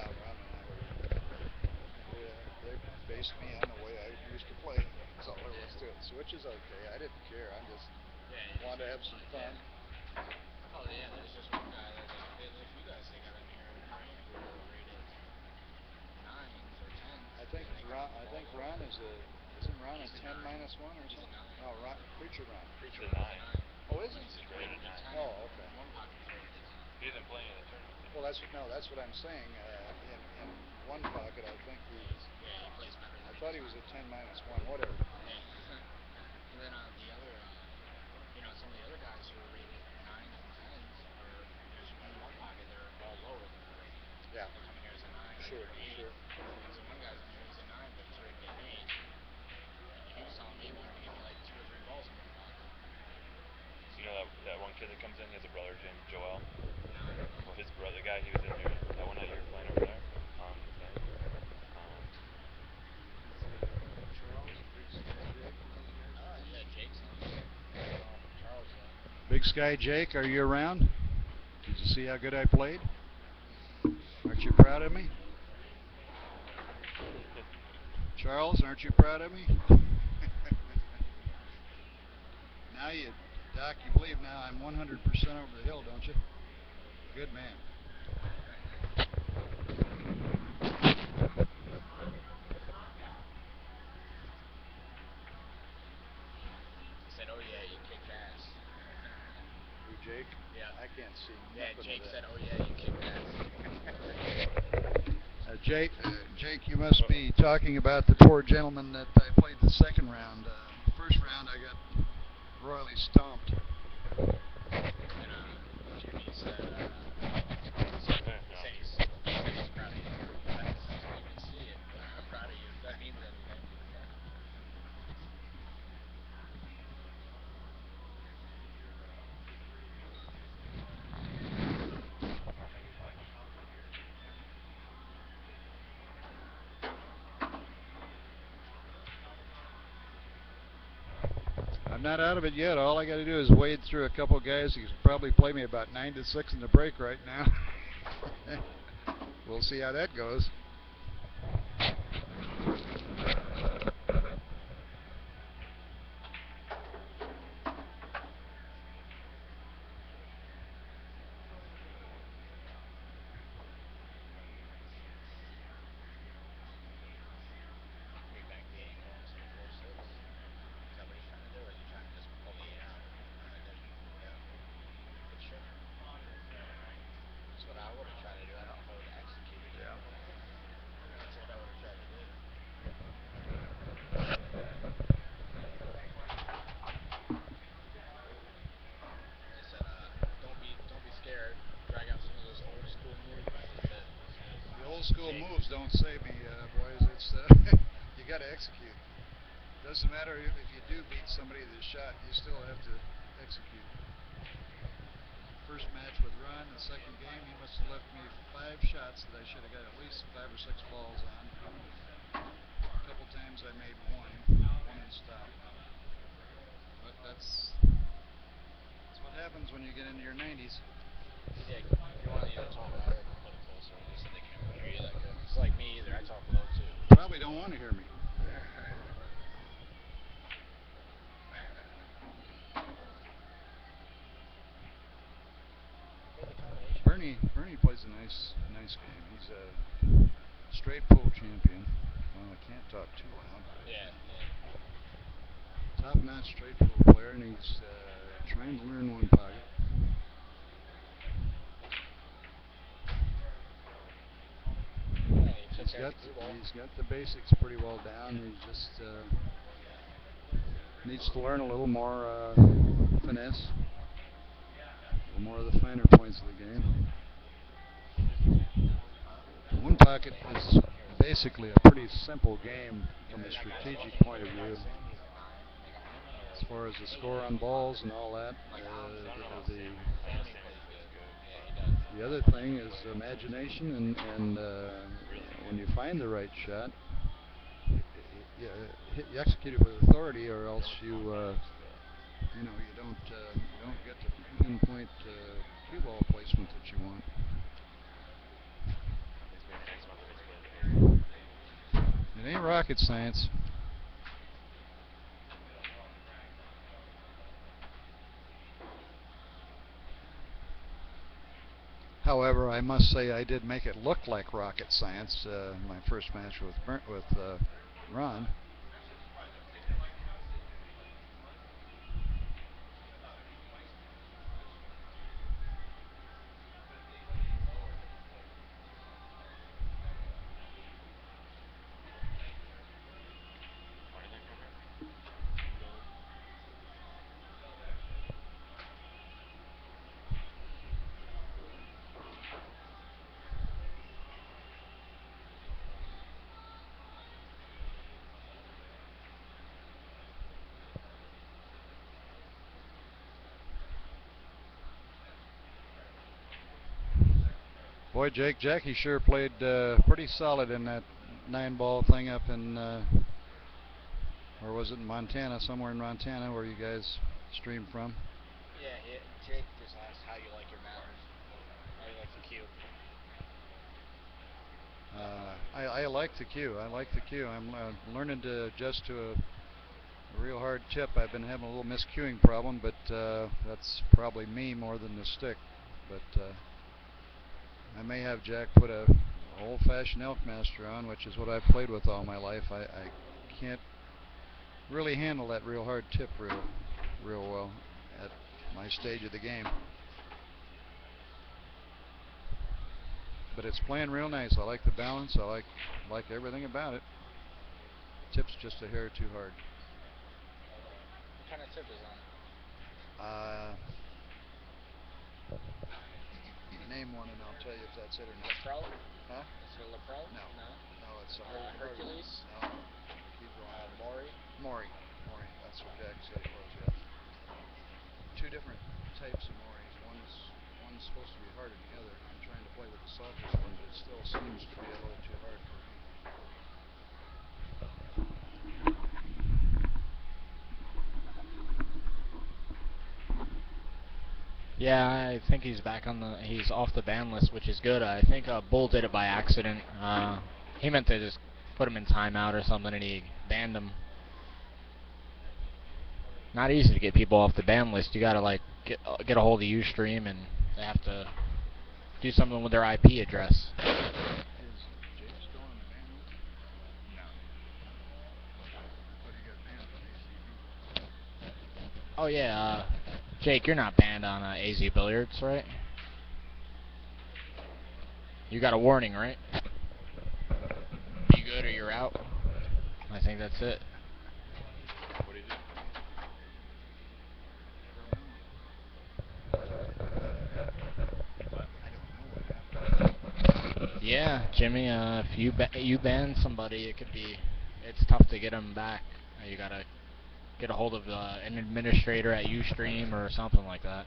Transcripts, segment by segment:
Yeah, Ron and I were. They based me on the way I used to play. That's all there was to it. Switch is okay. I didn't care. I just wanted to have some fun. Oh yeah, there's just one guy. There's a few guys they got in here, right? Who are rated nines or tens. I think Ron isn't Ron a He's a 10 nine. minus one or He's a something? nine. No, Ron, Preacher Ron. Preacher He's a Ron's a 9. nine. Oh, is he? He's rated 9. Oh, okay. One pocket's rated a ten. He isn't playing in the tournament. Well, that's what I'm saying. In one pocket, I think Yeah, he plays better I than thought he was a 10 minus one. Whatever. Yeah. And then the other, some of the other guys who are rated nines and tens are there's one pocket they're all lower than the rate. Yeah. They come in here as a nine, Sure, or eight. sure. So one guy's in here, he's a nine, but he's rated an eight. And he was telling me he wanted to give me like 2 or 3 balls in one pocket. You know that one kid that comes in, he has a brother named Joel. No. Well, his brother guy, he was in there that one night you were playing over there. Yeah, Jake's on there. Charles. Big Sky Jake, are you around? Did you see how good I played? Aren't you proud of me? Charles, aren't you proud of me? Doc, you believe now I'm 100% over the hill, don't you? Good man. He said, "Oh yeah, you kicked ass." Who, Jake? Yeah. I can't see. Yeah, Jake said, "Oh yeah, you kicked ass." Jake, you must be talking about the poor gentleman that I played the second round. First round, I got royally stomped. And Jimmy said he's proud of you. You can see it. I'm proud of you. If that means anything. I'm not out of it yet. All I got to do is wade through a couple of guys who can probably play me about 9-6 in the break right now. We'll see how that goes. School moves don't save me, boys. It's you got to execute. Doesn't matter if you do beat somebody with a shot, you still have to execute. First match with Ron, the second game, he must have left me 5 shots that I should have got at least 5 or 6 balls on. A couple times I made one and stopped. But that's what happens when you get into your 90s. Yeah, you want to talk louder and put it closer. They said they can't really hear you that good. It's like me either. I talk low too. Probably don't want to hear me. Bernie plays a nice game. He's a straight pool champion. Well, I can't talk too loud. Yeah. Top-notch straight pool player, and he's trying to learn one pocket. He's got the basics pretty well down. He just needs to learn a little more finesse, a little more of the finer points of the game. One pocket is basically a pretty simple game from a strategic point of view. As far as the score on balls and all that, the other thing is imagination, and when you find the right shot, you execute it with authority, or else you don't get the pinpoint cue ball placement that you want. ain't rocket science. However, I must say I did make it look like rocket science my first match with Ron. Boy, Jackie sure played pretty solid in that 9-ball thing up in, or was it in Montana? Somewhere in Montana where you guys streamed from. Yeah, Jake just asked how you like your mountains. How you like the cue. I like the cue. I like the cue. I'm learning to adjust to a real hard tip. I've been having a little miscuing problem, but that's probably me more than the stick. But I may have Jack put a old-fashioned Elkmaster on, which is what I've played with all my life. I can't really handle that real hard tip real well at my stage of the game. But it's playing real nice. I like the balance. I like everything about it. Tip's just a hair too hard. What kind of tip is on? Name one and I'll tell you if that's it or not. Pro? Huh? Is it a Pro? No. No, it's a Hercules? No. Keep going. Mori? Mori. That's what Jack said it was, yeah. Two different types of Moris. One's supposed to be harder than the other. I'm trying to play with the softest one, but it still seems to be a little too hard for me. Yeah, I think he's back he's off the ban list, which is good. I think Bull did it by accident. He meant to just put him in timeout or something, and he banned him. Not easy to get people off the ban list. You gotta like get a hold of Ustream, and they have to do something with their IP address. Is Jake still on the ban list? No. I thought he got banned from ACB. Oh yeah, Jake, you're not banned on AZ Billiards, right? You got a warning, right? You good or you're out? I think that's it. What do you do? Yeah, Jimmy. If you ban somebody, it's tough to get them back. You gotta get a hold of an administrator at Ustream or something like that.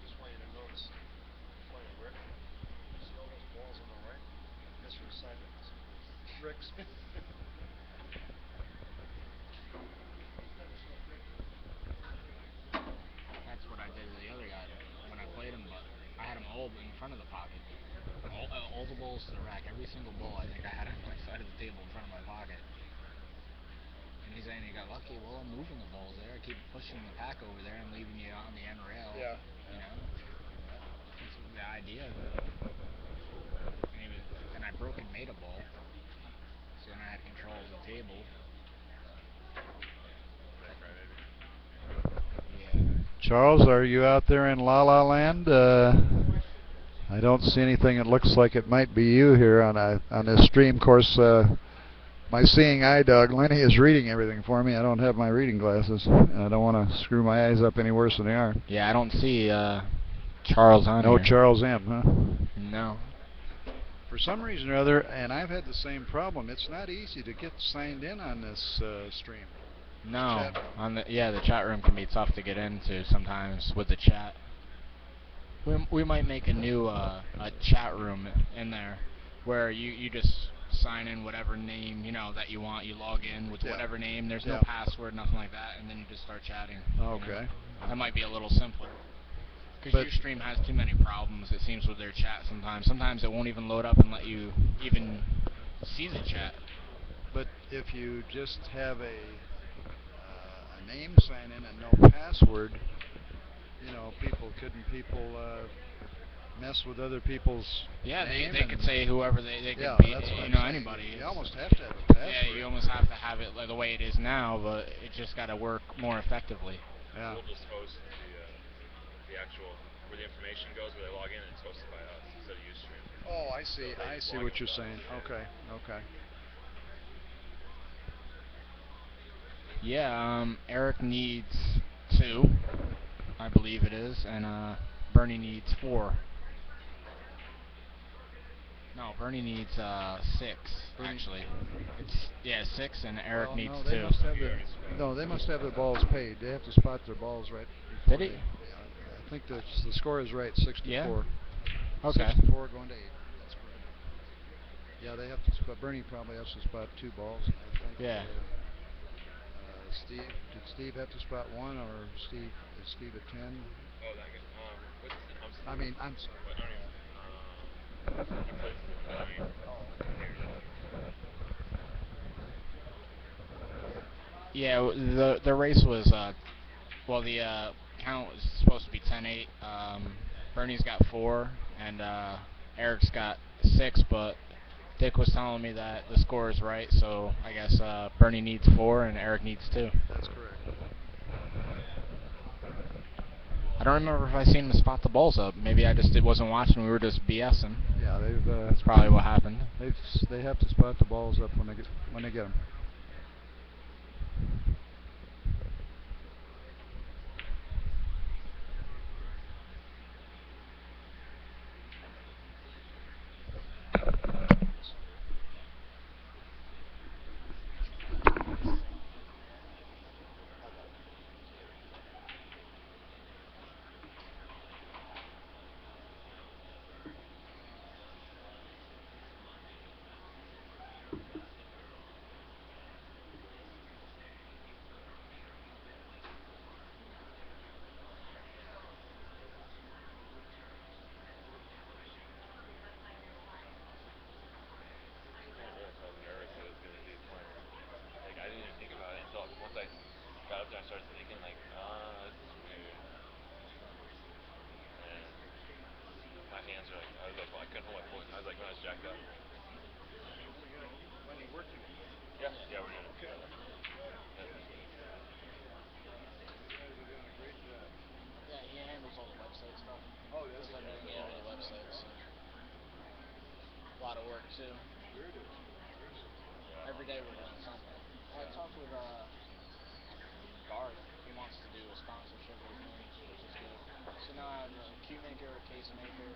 Just want you to notice, playing Rick. See all those balls on the right? Guess whose side that is? Rick's. That's what I did to the other guy when I played him, but I had him all in front of the pocket. All the balls to the rack. Every single ball I think I had on my side of the table in front of my pocket. And he's saying he got lucky. Well, I'm moving the balls there. I keep pushing the pack over there and leaving you on the end rail. Yeah. You know? That's the idea of it. And I broke and made a ball. So then I had control of the table. Yeah. Charles, are you out there in La La Land? I don't see anything that looks like it might be you here on this stream. Of course, my seeing eye dog Lenny is reading everything for me. I don't have my reading glasses, and I don't want to screw my eyes up any worse than they are. Yeah, I don't see Charles on No here. Charles M, huh? No. For some reason or other, and I've had the same problem, it's not easy to get signed in on this stream. No. The chat room can be tough to get into sometimes with the chat. We might make a new a chat room in there where you just sign in whatever name that you want. You log in with Yeah. whatever name. There's no Yeah. password, nothing like that, and then you just start chatting. Okay. That might be a little simpler. Because But Ustream has too many problems, it seems, with their chat sometimes. Sometimes it won't even load up and let you even see the chat. but if you just have a name sign in and no password, people mess with other people's Yeah, name they could and say whoever they yeah, could be, that's what I'm saying. anybody. You It's, almost have to have a password. yeah, you almost have to have it like the way it is now, but it just got to work more effectively. Yeah. We'll just host the actual where the information goes, where they log in, and it's hosted by us instead of Ustream. Oh, I So see. they I just see log in what you're with us. saying. Yeah. Okay. Okay. Yeah, Eric needs 2, I believe it is, and Bernie needs 4. No, Bernie needs 6 actually. It's 6, and Eric Well, needs no, they 2. must have You their already spot. no, they must have their balls paid. They have to spot their balls right before Did he? they. Yeah, I think the score is right, 6 to Yeah. 4. Okay. 6 to 4 going to 8. That's correct. Yeah, they have to spot. Bernie probably has to spot 2 balls. I think. Yeah. Steve, did Steve have to spot 1, or is Steve at 10? Oh, that guy. What's his name? I mean, I'm sorry. What, I don't even. He plays for the Giants. Here. Yeah, the race was well, the count was supposed to be 10-8. Bernie's got 4, and Eric's got 6, but Dick was telling me that the score is right, so I guess Bernie needs 4 and Eric needs 2. That's correct. I don't remember if I seen him spot the balls up. Maybe I just wasn't watching. We were just BSing. Yeah, they've. That's probably what happened. They have to spot the balls up when they get them. I was really how nervous I was gonna be playing. Like I didn't even think about it until once I got up there, I started thinking like, this is weird. And my hands are like, I was like, well, I couldn't hold my foot. I was like, when I was jacked up. When you working? Yeah, yeah, we're doing it Okay. together. Yeah. You guys are doing a great job. Yeah, he handles all the website stuff. Oh, does he? Everything over the website, so a lot of work too. Sure it is. Sure it is. Yeah. Every day we're doing something. I talked with Garth. He wants to do a sponsorship with me, which is good. So now I have a cue maker, a case maker,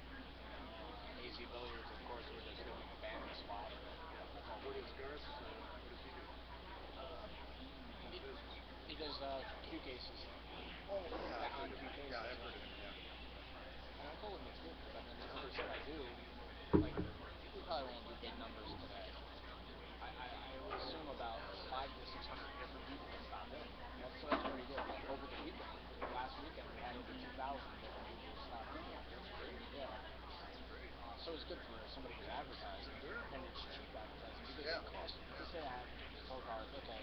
AZ Billiards. Of course, we're just doing a banding spot. That's all What we does do. Garth? What does he do? What kind of business? He does cue cases. Oh, yeah, I've On heard of cue him. cases. Yeah, I've heard of him. Yeah. And I told him it's good because I mean the numbers that I do, like we probably won't do big numbers today. I would assume about 500 to 600 different people stop in. That's pretty good. Over the weekend, last weekend we had over 2,000 different people stop in. That's great. Yeah. That's great. So it's good for somebody who's advertising, Sure. and it's cheap advertising because Yeah. it costs. Yeah. Let's say I have told Garth, okay,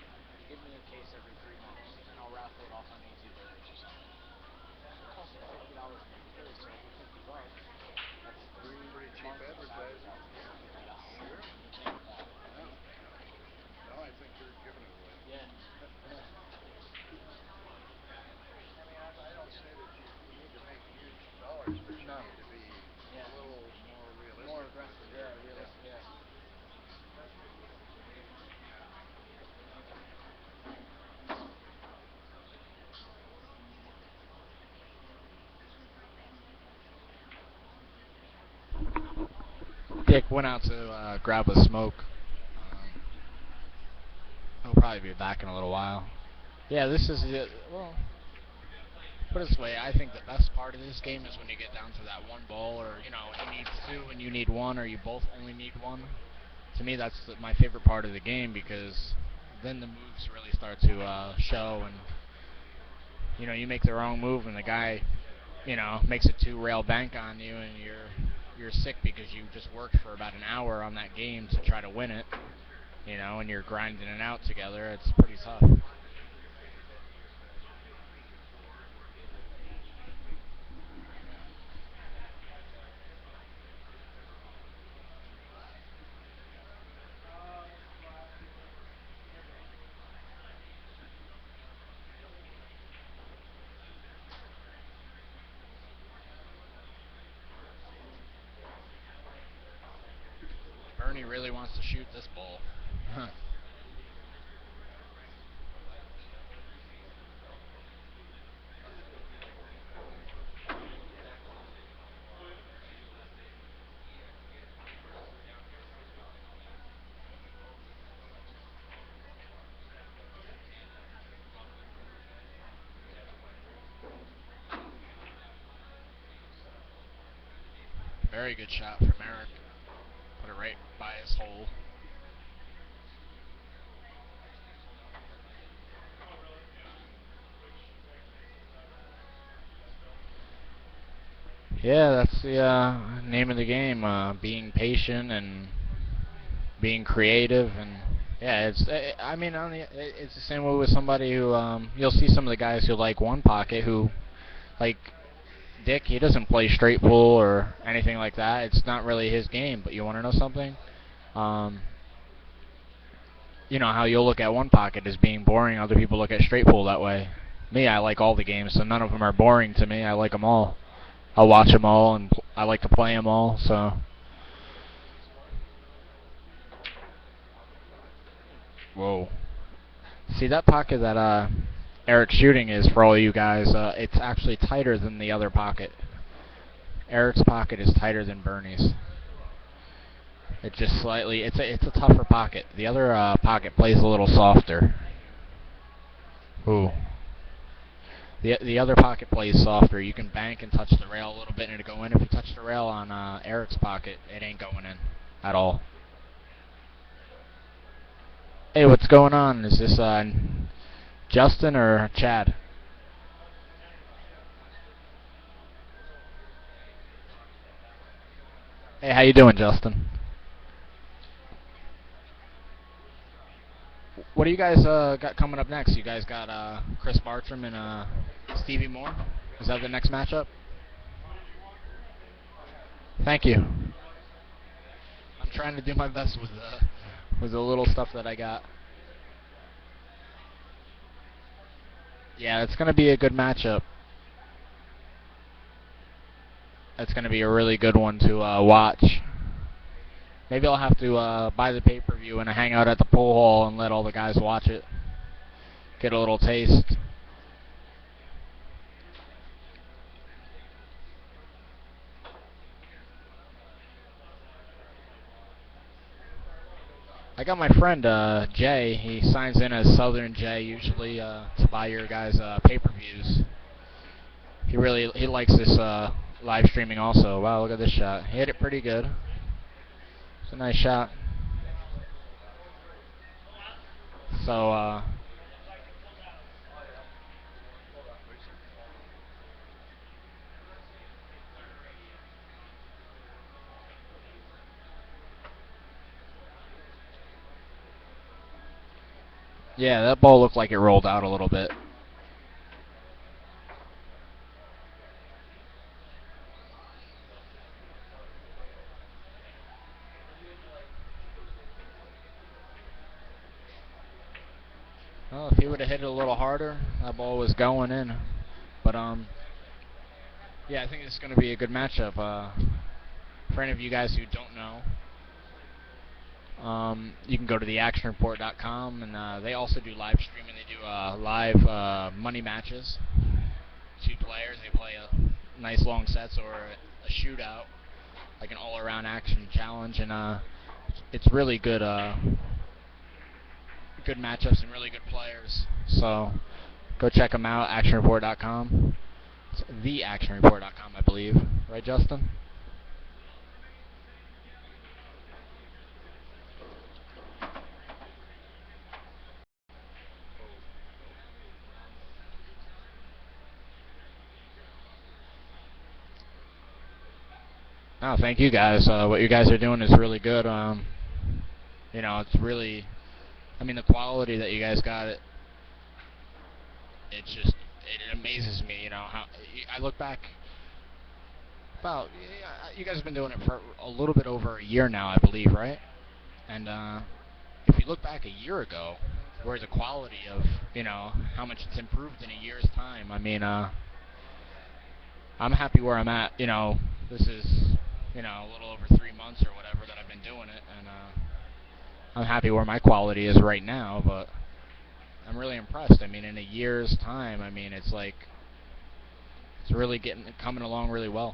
give me a case every 3 months, and I'll raffle it off on AZ Billiards or something. It costs like $50 to make a case, so for $50, that's three Pretty cheap months of advertising. advertising for $50. Sure. You can't beat that. No. No. No, I think you're giving it away. Yeah. Yeah. I mean, I don't say that you need to make huge dollars, but you No. need to be Yeah. a little more realistic. More with aggressive. your, Yeah. Realistic. Yeah. Dick went out to grab a smoke. He'll probably be back in a little while. Yeah, this is it. Well, put it this way, I think the best part of this game is when you get down to that one ball, or he needs 2 and you need 1, or you both only need 1. to me, that's my favorite part of the game because then the moves really start to show, and you make the wrong move, and the guy, makes a two-rail bank on you, and you're sick because you just worked for about an hour on that game to try to win it, and you're grinding it out together. It's pretty tough. Bernie really wants to shoot this ball. Very good shot from Eric. Put it right by his hole. Yeah, that's the name of the game. Being patient and being creative, and yeah, I mean, it's the same way with somebody who you'll see some of the guys who like one pocket who like Dick. He doesn't play straight pool or anything like that. It's not really his game. But you want to know something? Um, how you'll look at one pocket as being boring. Other people look at straight pool that way. Me, I like all the games, so none of them are boring to me. I like them all. I'll watch them all, and I like to play them all. So, whoa. See that pocket that Eric's shooting is for all you guys. It's actually tighter than the other pocket. Eric's pocket is tighter than Bernie's. It's just slightly. It's a tougher pocket. The other pocket plays a little softer. Ooh. The other pocket plays softer. You can bank and touch the rail a little bit and it'll go in. If you touch the rail on Eric's pocket, it ain't going in at all. Hey, what's going on? Is this Justin or Chad? Hey, how you doing, Justin? What do you guys got coming up next? You guys got Chris Bartram and Stevie Moore? Is that the next matchup? Thank you. I'm trying to do my best with the little stuff that I got. Yeah, it's going to be a good matchup. It's going to be a really good one to watch. Maybe I'll have to buy the pay-per-view and hang out at the pool hall and let all the guys watch it. Get a little taste. I got my friend Jay. He signs in as Southern Jay usually to buy your guys' pay-per-views. He likes this live streaming also. Wow, look at this shot. He hit it pretty good. It's a nice shot. So yeah, that ball looked like it rolled out a little bit. Well, if he would have hit it a little harder, that ball was going in. But yeah, I think it's going to be a good matchup. For any of you guys who don't know, you can go to theactionreport.com, and they also do live streaming. They do live money matches. Two players, they play a nice long sets or a shootout, like an all-around action challenge, and it's really good. Good matchups and really good players. So go check them out, actionreport.com. It's theactionreport.com, I believe. Right, Justin? No, thank you guys. What you guys are doing is really good. It's really, I mean, the quality that you guys got, it amazes me. How I look back about, yeah, you guys have been doing it for a little bit over a year now, I believe, right? And if you look back a year ago, where the quality of, how much it's improved in a year's time, I mean, I'm happy where I'm at. This is, a little over 3 months or whatever that I've been doing it, and I'm happy where my quality is right now, but I'm really impressed. I mean, in a year's time, I mean, it's like, it's really coming along really well.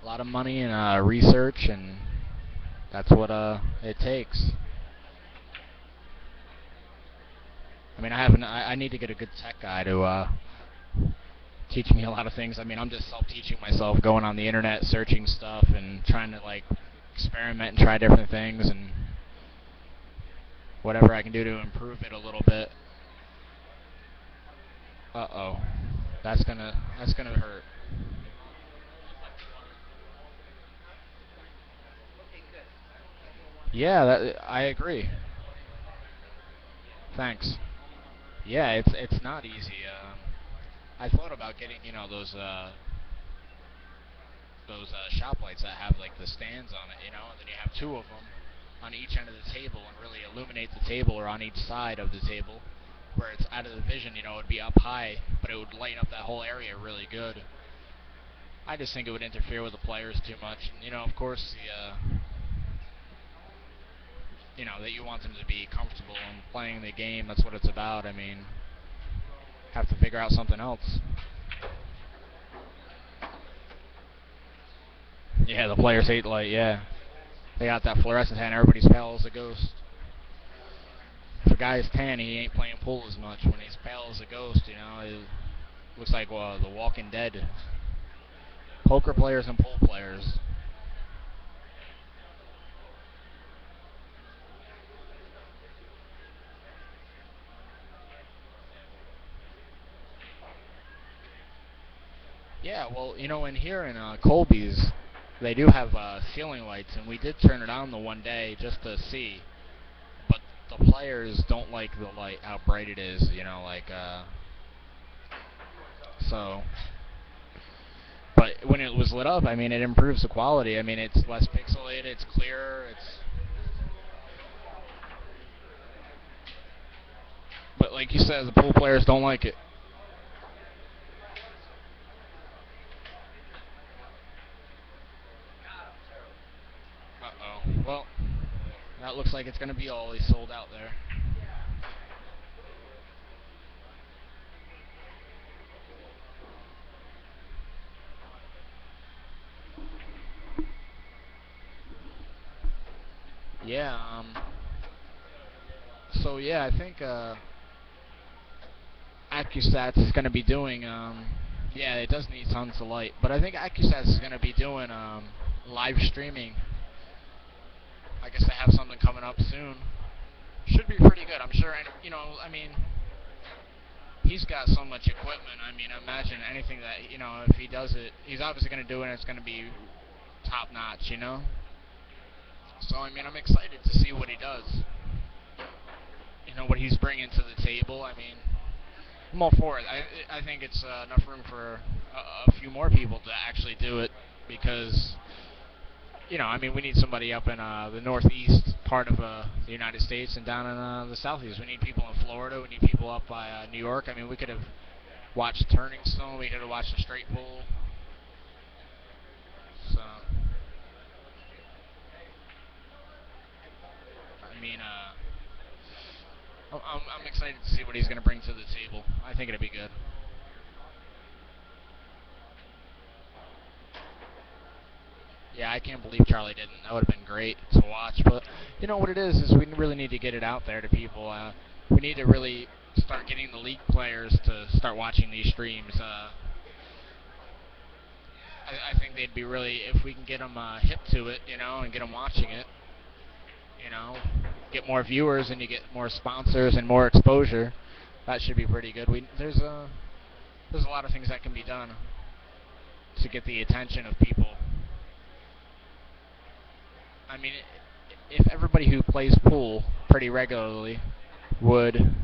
A lot of money and research, and that's what it takes. I mean, I need to get a good tech guy to teach me a lot of things. I mean, I'm just self-teaching myself, going on the internet, searching stuff, and trying to like experiment and try different things, and whatever I can do to improve it a little bit. Uh-oh, that's gonna hurt. Yeah, I agree. Thanks. Yeah, it's not easy. I thought about getting those shop lights that have like the stands on it, and then you have two of them on each end of the table and really illuminate the table, or on each side of the table, where it's out of the vision. It'd be up high, but it would lighten up that whole area really good. I just think it would interfere with the players too much. And, of course, that you want them to be comfortable and playing the game. That's what it's about. I mean, have to figure out something else. Yeah, the players hate light. Yeah, they got that fluorescent tan. Everybody's pale as a ghost. If a guy's tan, he ain't playing pool as much. When he's pale as a ghost, it looks like the Walking Dead. Poker players and pool players. Yeah, well, in here in Colby's, they do have ceiling lights, and we did turn it on the one day just to see. But the players don't like the light, how bright it is, like, so. But when it was lit up, I mean, it improves the quality. I mean, it's less pixelated, it's clearer, But like you said, the pool players don't like it. Uh-oh. Well, that looks like it's going to be all he sold out there. Yeah, so yeah, I think AccuStats is going to be doing, yeah, it does need tons of light, but I think AccuStats is going to be doing live streaming. I guess they have something coming up soon. Should be pretty good, I'm sure. And, I mean, he's got so much equipment. I mean, imagine anything that, if he does it, he's obviously going to do it, and it's going to be top notch. So, I mean, I'm excited to see what he does. What he's bringing to the table. I mean, I'm all for it. I think it's enough room for a few more people to actually do it, because I mean, we need somebody up in the northeast part of the United States, and down in the southeast. We need people in Florida. We need people up by New York. I mean, we could have watched Turning Stone. We could have watched the Straight Pool. So, I mean, I'm excited to see what he's going to bring to the table. I think it'll be good. Yeah, I can't believe Charlie didn't. That would have been great to watch. But what it is we really need to get it out there to people. We need to really start getting the league players to start watching these streams. I think they'd be really, if we can get them hip to it, and get them watching it, you know. get more viewers and you get more sponsors and more exposure, that should be pretty good. There's a lot of things that can be done to get the attention of people. I mean, if everybody who plays pool pretty regularly would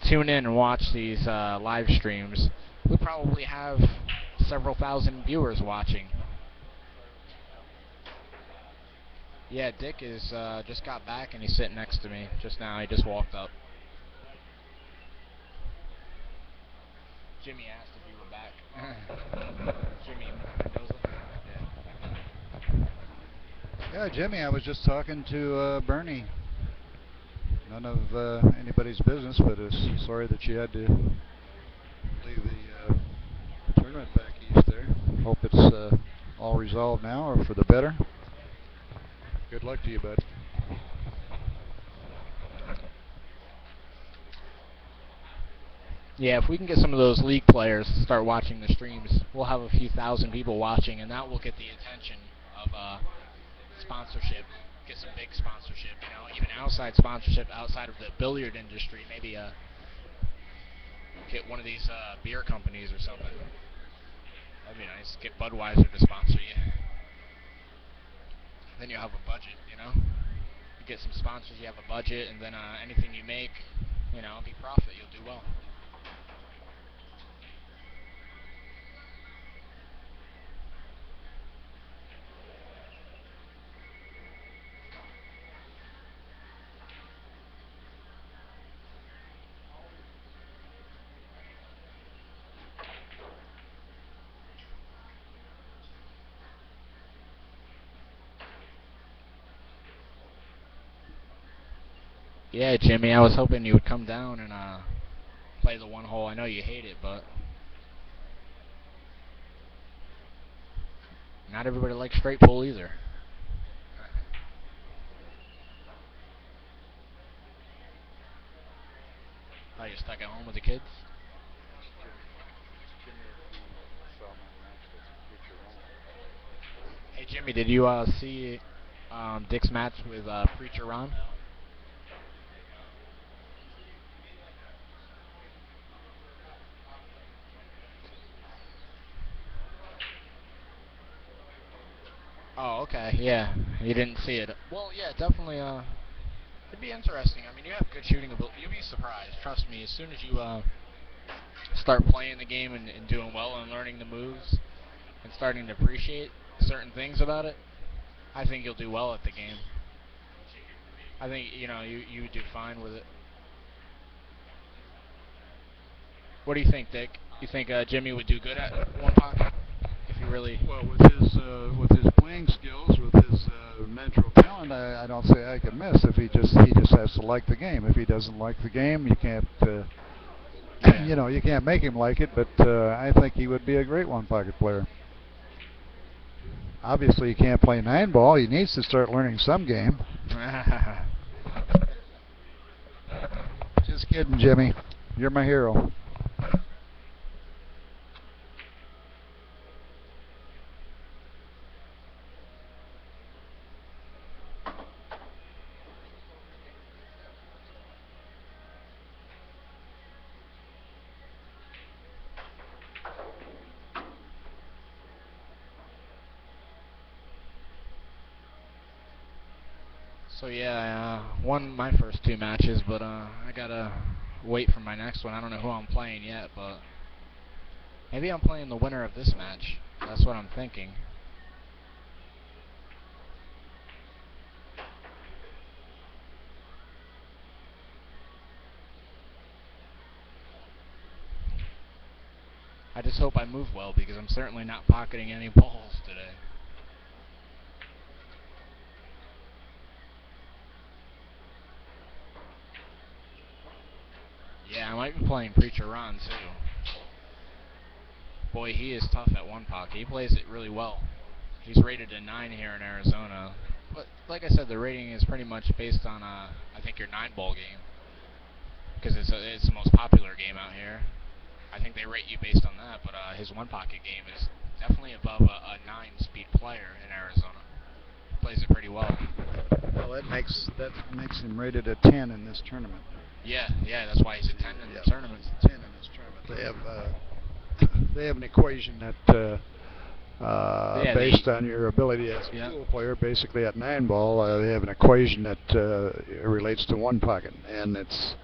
tune in and watch these live streams, we probably have several thousand viewers watching. Yeah, Dick is just got back and he's sitting next to me just now. He just walked up. Jimmy asked if you were back. Jimmy Mendoza. Yeah, Jimmy, I was just talking to Bernie. None of anybody's business, but sorry that you had to leave the tournament back east there. Hope it's all resolved now or for the better. Good luck to you, bud. Yeah, if we can get some of those league players to start watching the streams, we'll have a few thousand people watching, and that will get the attention of sponsorship. Get some big sponsorship, even outside sponsorship outside of the billiard industry. Maybe get one of these beer companies or something. That'd be nice. Get Budweiser to sponsor you. Then you'll have a budget, You get some sponsors, you have a budget, and then anything you make, be profit. You'll do well. Yeah, Jimmy, I was hoping you would come down and play the one hole. I know you hate it, but not everybody likes straight pool either. Oh, you're stuck at home with the kids? Hey, Jimmy, did you see Dick's match with Preacher Ron? Oh, okay, yeah. You didn't see it. Well, yeah, definitely, it'd be interesting. I mean, you have good shooting ability. You'll be surprised. Trust me, as soon as you start playing the game and doing well and learning the moves and starting to appreciate certain things about it, I think you'll do well at the game. I think, you would do fine with it. What do you think, Dick? You think Jimmy would do good at one pocket? If you really... Well, with his playing skills, with his natural talent, I don't say I can miss. If he just has to like the game. If he doesn't like the game, you can't you can't make him like it. But I think he would be a great one pocket player. Obviously, he can't play 9-ball. He needs to start learning some game. Just kidding, Jimmy. You're my hero. So yeah, I won my first 2 matches, but I gotta wait for my next one. I don't know who I'm playing yet, but maybe I'm playing the winner of this match. That's what I'm thinking. I just hope I move well because I'm certainly not pocketing any balls today. Yeah, I might be playing Preacher Ron too. Boy, he is tough at one pocket. He plays it really well. He's rated a 9 here in Arizona. But like I said, the rating is pretty much based on I think your 9-ball game because it's the most popular game out here. I think they rate you based on that, but his one pocket game is definitely above a 9-speed player in Arizona. plays it pretty well. Well, that makes him rated a 10 in this tournament. Yeah, that's why he's a 10 in the tournament. He's a 10 in this tournament. They have an equation that based on your ability as a pool player, basically at 9-ball, they have an equation that relates to one pocket, and it's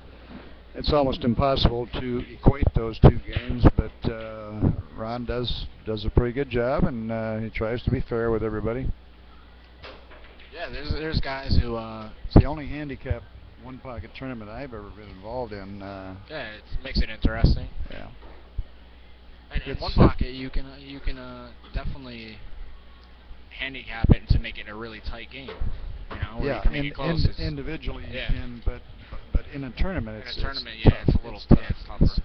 almost impossible to equate those two games. But Ron does a pretty good job, and he tries to be fair with everybody. Yeah, there's guys who. It's the only handicap one pocket tournament I've ever been involved in. Yeah, it makes it interesting. Yeah. And in one pocket, you can definitely handicap it to make it a really tight game. You know, where you can make it close. Individually you can, but in a tournament, it's tough. It's a little tough. It's tougher.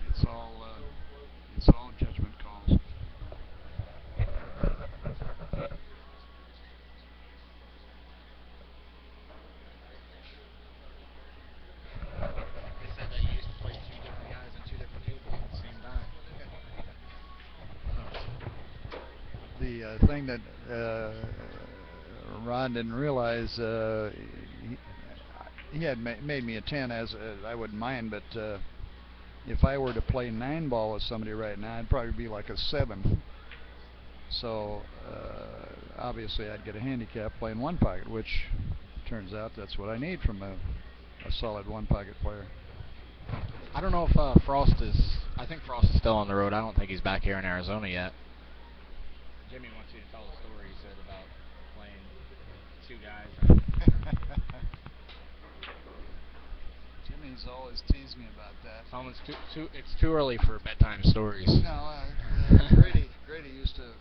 It's all judgment calls. They said that you used to play two different guys on two different tables at the same time. The thing that Ron didn't realize, he had made me a 10 as I wouldn't mind, but if I were to play 9-ball with somebody right now, I'd probably be like a 7. So obviously I'd get a handicap playing one pocket, which turns out that's what I need from a solid one pocket player. I don't know if Frost is. I think Frost is still on the road. I don't think he's back here in Arizona yet. Jimmy wants you to tell the story he said about playing two guys. Jimmy's always teased me about that. It's too early for bedtime stories. No, Grady used to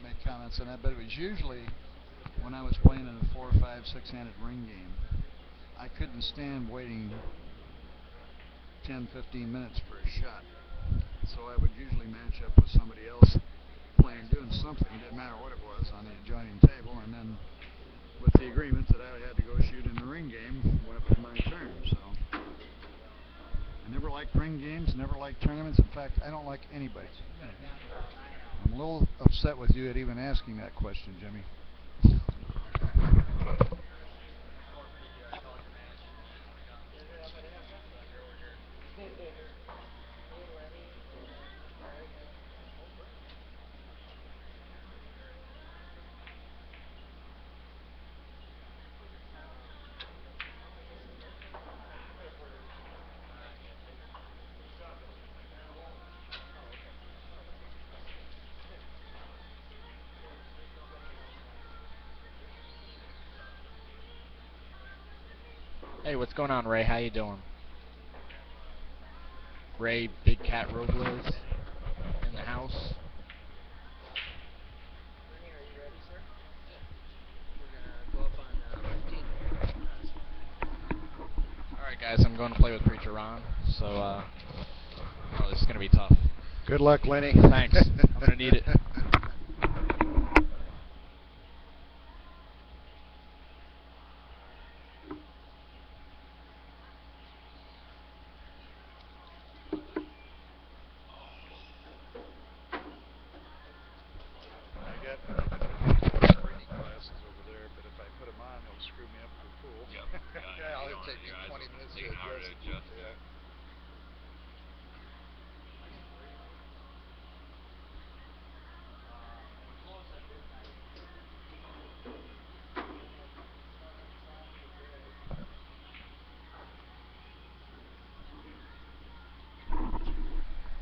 make comments on that, but it was usually when I was playing in a 4, 5, 6-handed ring game. I couldn't stand waiting 10, 15 minutes for a shot. So I would usually match up with somebody else doing something, didn't matter what it was, on the adjoining table, and then with the agreement that I had to go shoot in the ring game when it was my turn. So I never liked ring games, never liked tournaments. In fact, I don't like anybody's. I'm a little upset with you at even asking that question, Jimmy. Hey, what's going on, Ray? How you doing? Ray, Big Cat Robles in the house. Bernie, are you ready, sir? Yeah. We're gonna go up on 15. Alright, guys, I'm going to play with Preacher Ron, so this is going to be tough. Good luck, Lenny. Thanks. I'm going to need it.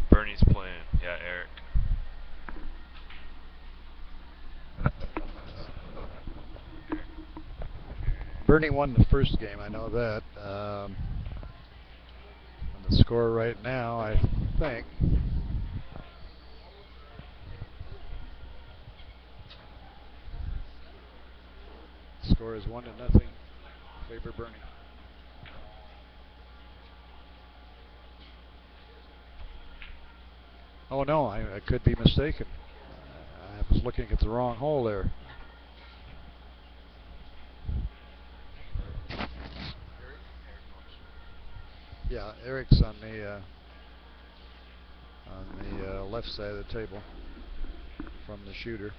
Bernie's playing. Yeah, Eric. Bernie won the first game, I know that. And the score right now, I think, score is 1-0, favor Bernie. Oh no, I could be mistaken. I was looking at the wrong hole there. Yeah, Eric's on the left side of the table from the shooter.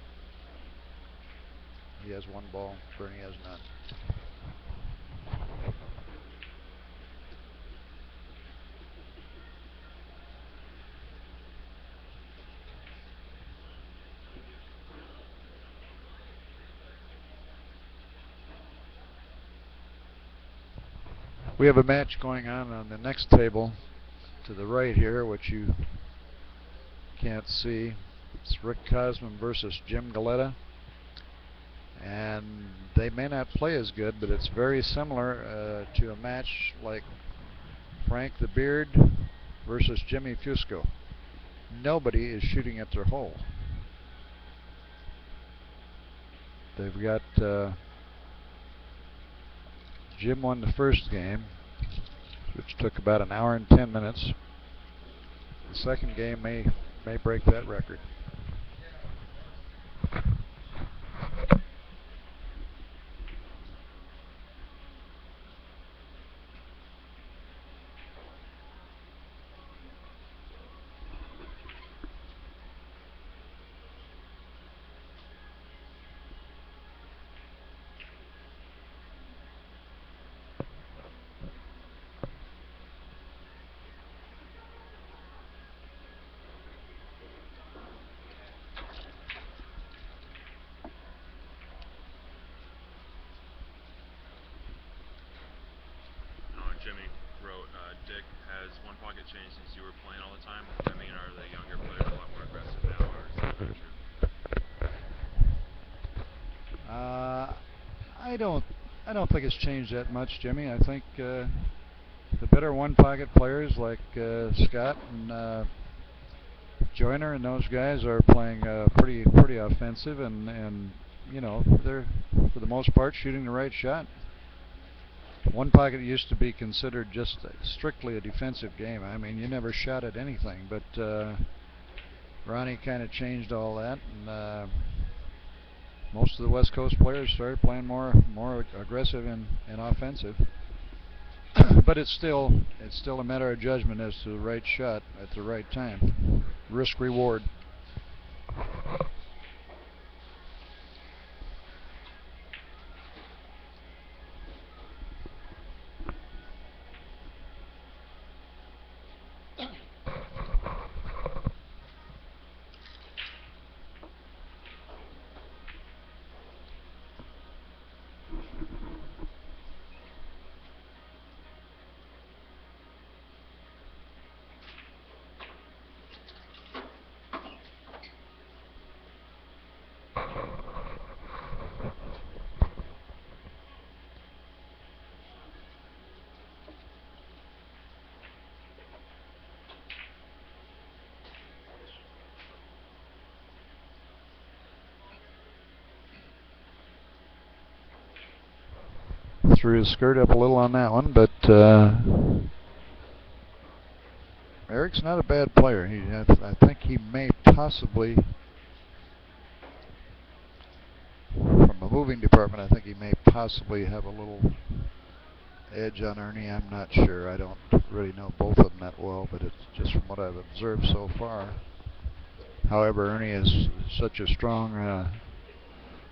He has 1 ball. Bernie has none. We have a match going on the next table to the right here, which you can't see. It's Rick Cosman versus Jim Galetta. And they may not play as good, but it's very similar to a match like Frank the Beard versus Jimmy Fusco. Nobody is shooting at their hole. They've got Jim won the first game, which took about an hour and 10 minutes. The second game may break that record. Jimmy wrote, Dick, has one pocket changed since you were playing all the time? I mean, are the younger players a lot more aggressive now, or is that not true? I don't think it's changed that much, Jimmy. I think the better one pocket players like Scott and Joyner and those guys are playing pretty offensive, and you know, they're for the most part shooting the right shot. One pocket used to be considered just strictly a defensive game. I mean, you never shot at anything, but Ronnie kind of changed all that, and most of the West Coast players started playing more aggressive and offensive. But it's still a matter of judgment as to the right shot at the right time. Risk reward. Threw his skirt up a little on that one, but Eric's not a bad player. I think he may possibly, from a moving department, I think he may possibly have a little edge on Ernie. I'm not sure. I don't really know both of them that well, but it's just from what I've observed so far. However, Ernie is such a strong,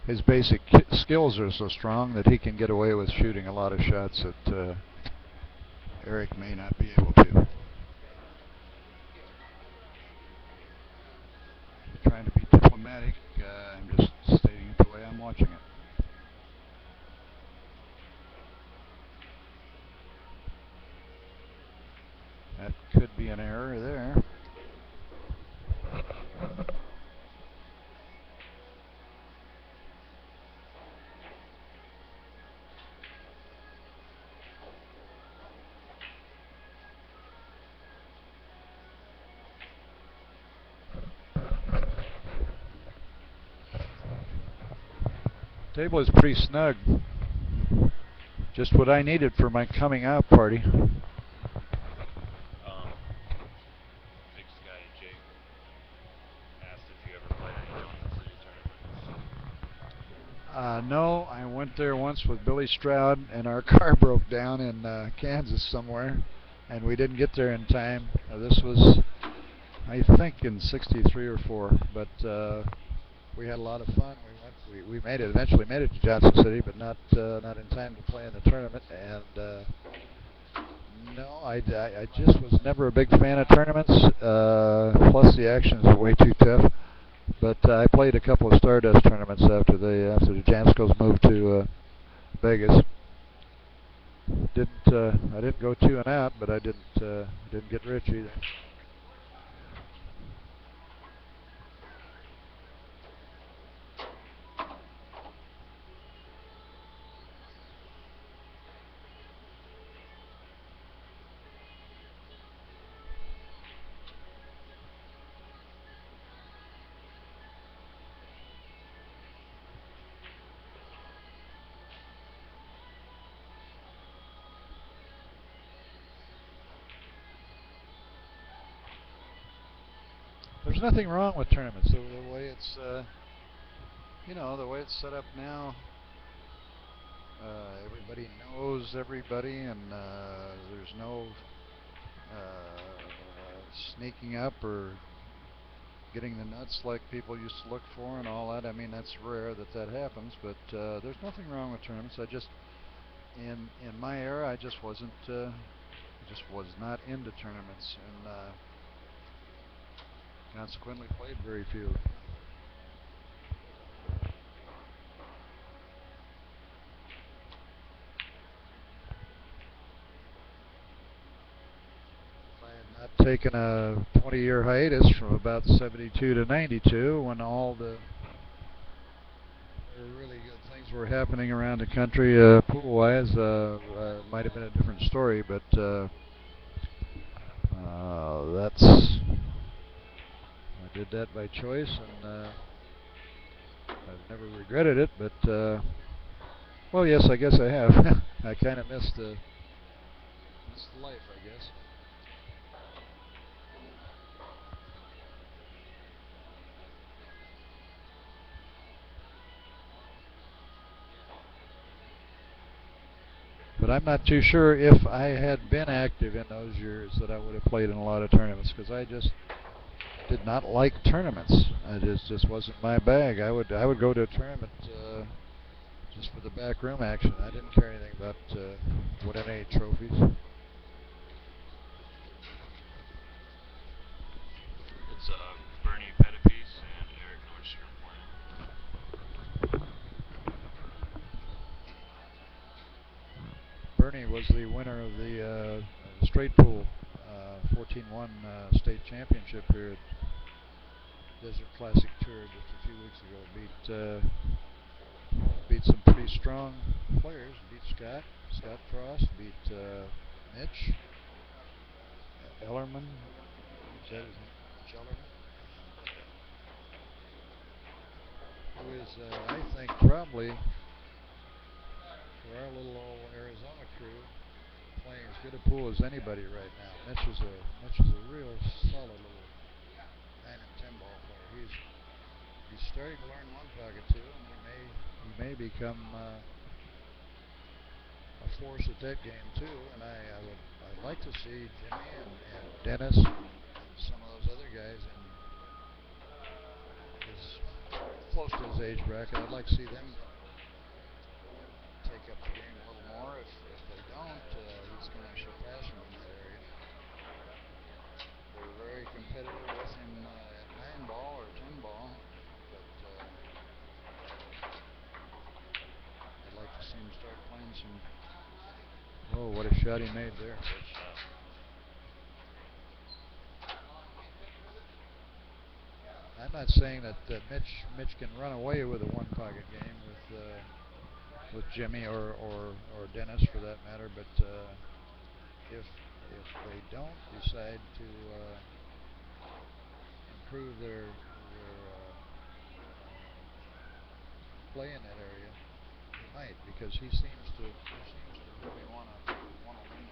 his basic skills are so strong that he can get away with shooting a lot of shots that Eric may not be able to. Trying to be diplomatic, I'm just stating it the way I'm watching it. That could be an error there. Table is pretty snug. Just what I needed for my coming out party. Big Sky Jake asked if you ever played any Jones City tournaments. No, I went there once with Billy Stroud, and our car broke down in Kansas somewhere, and we didn't get there in time. This was, I think, in '63 or '4, but we had a lot of fun. We made it, eventually made it to Johnson City, but not in time to play in the tournament. And no, I just was never a big fan of tournaments. Plus the actions are way too tough. But I played a couple of Stardust tournaments after the Janskos moved to Vegas. I didn't go 2 and out, but I didn't get rich either. There's nothing wrong with tournaments. The way it's, the way it's set up now, everybody knows everybody, and there's no sneaking up or getting the nuts like people used to look for and all that. I mean, that's rare that happens, but there's nothing wrong with tournaments. I just, in my era, I just wasn't, just was not into tournaments, and consequently played very few. If I had not taken a 20-year hiatus from about 72 to 92, when all the really good things were happening around the country, pool-wise, might have been a different story, but I did that by choice, and I've never regretted it, but well, yes, I guess I have. I kind of missed life, I guess. But I'm not too sure if I had been active in those years that I would have played in a lot of tournaments, because I just did not like tournaments. I just wasn't my bag. I would go to a tournament just for the backroom action. I didn't care anything about winning any trophies. It's Bernie Pettipiece and Eric Nordstrom playing. Bernie was the winner of the straight pool 14-1 state championship here at Desert Classic Tour just a few weeks ago. Beat some pretty strong players. Beat Scott Frost. Beat Mitch Ellerman. Is that his name? Ellerman. Who is, I think, probably for our little old Arizona crew, playing as good a pool as anybody right now. Mitch is a real solid little 9 and 10 ball player. He's starting to learn one pocket too, and he may become a force at that game too. And I'd like to see Jimmy and Dennis and some of those other guys in close to his age bracket. I'd like to see them take up the game a little more. If they don't, he's going to surpass him in that area. They're very competitive with him at 9 ball or 10 ball, but I'd like to see him start playing some. Oh, what a shot he made there! Good shot. I'm not saying that Mitch can run away with a one pocket game with Jimmy or Dennis for that matter, but if they don't decide to improve their play in that area, he might, because he seems to really want to win the game.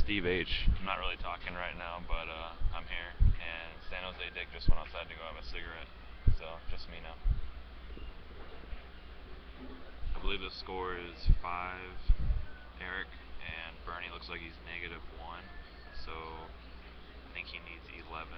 Steve H. I'm not really talking right now, but I'm here. And San Jose Dick just went outside to go have a cigarette. So, just me now. I believe the score is 5, Eric, and Bernie looks like he's -1. So, I think he needs 11.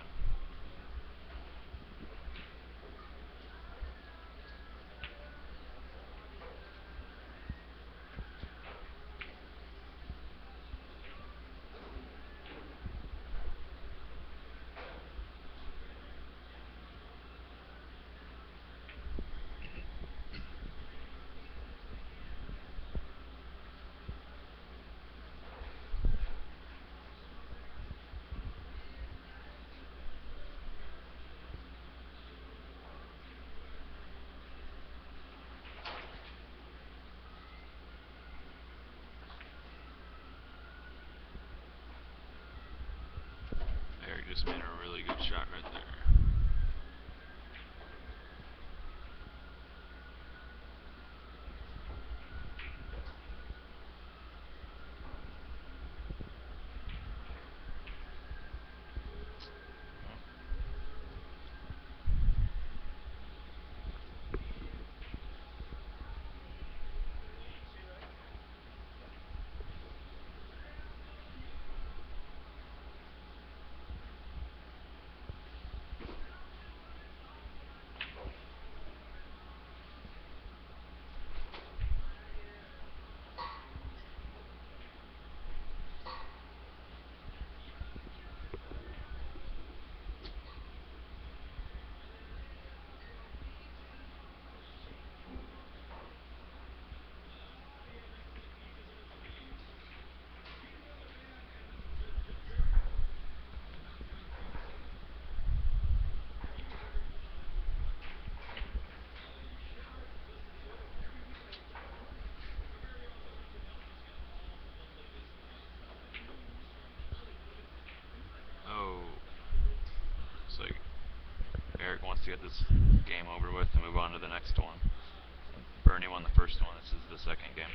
Eric just made a really good shot right there. Oh, looks like Eric wants to get this game over with and move on to the next one. Bernie won the first one. This is the second game.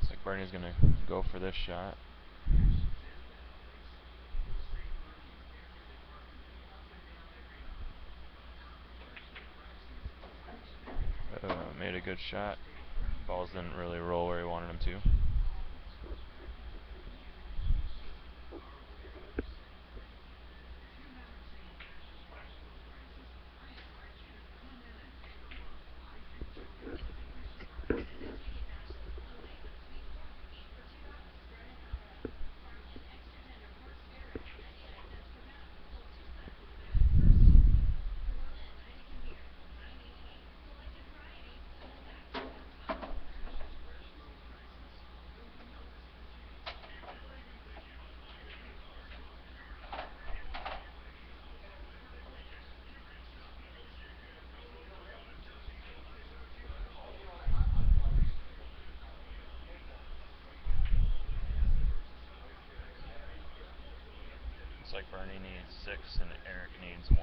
Looks like Bernie's gonna go for this shot. Made a good shot. Balls didn't really roll where he wanted them to. Looks like Bernie needs 6 and Eric needs 1.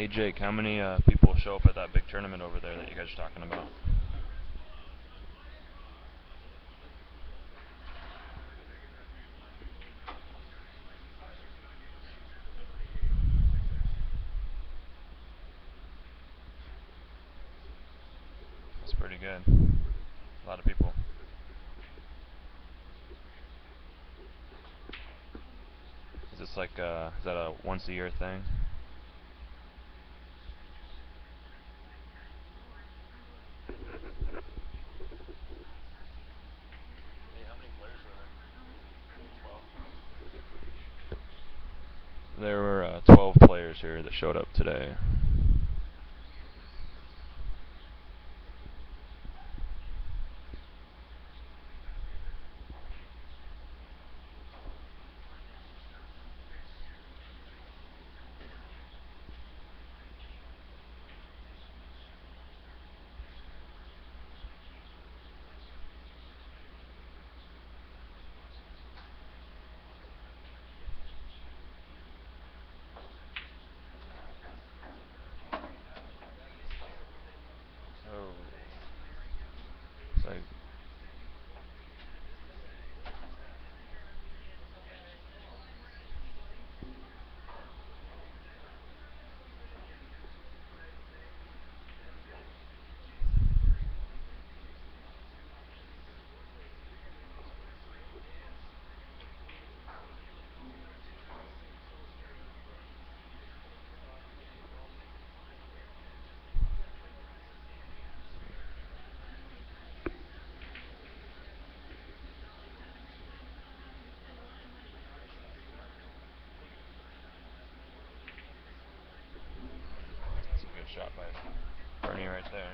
Hey Jake, how many people show up at that big tournament over there that you guys are talking about? That's pretty good. A lot of people. Is this like is that a once a year thing? There were 12 players here that showed up today. Oh. It's like that's a good shot by Bernie right there.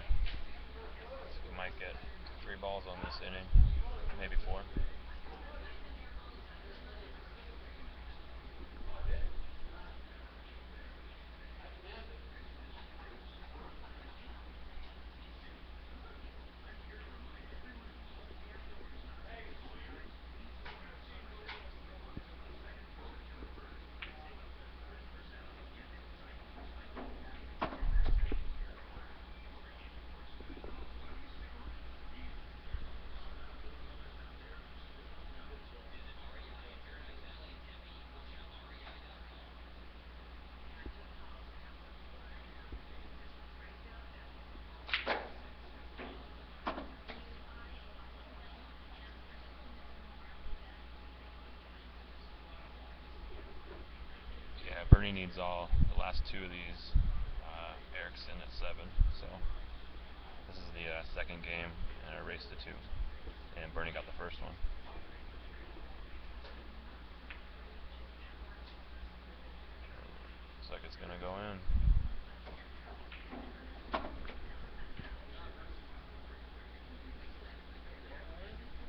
We might get 3 balls on this inning, maybe 4. Yeah, Bernie needs the last 2 of these. Eric's in at 7, so this is the second game in a race to 2, and Bernie got the first one. Looks like it's gonna go in.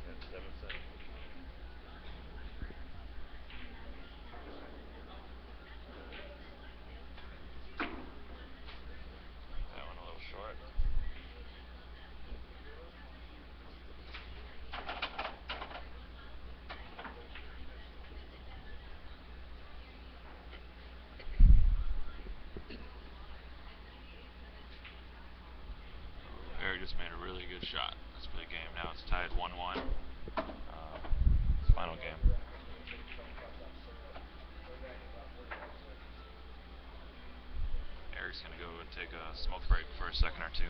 At 7-7. That one a little short. Eric just made a really good shot. That's for the game. Now it's tied 1-1. Final game. Eric's gonna go and take a smoke break for a second or 2.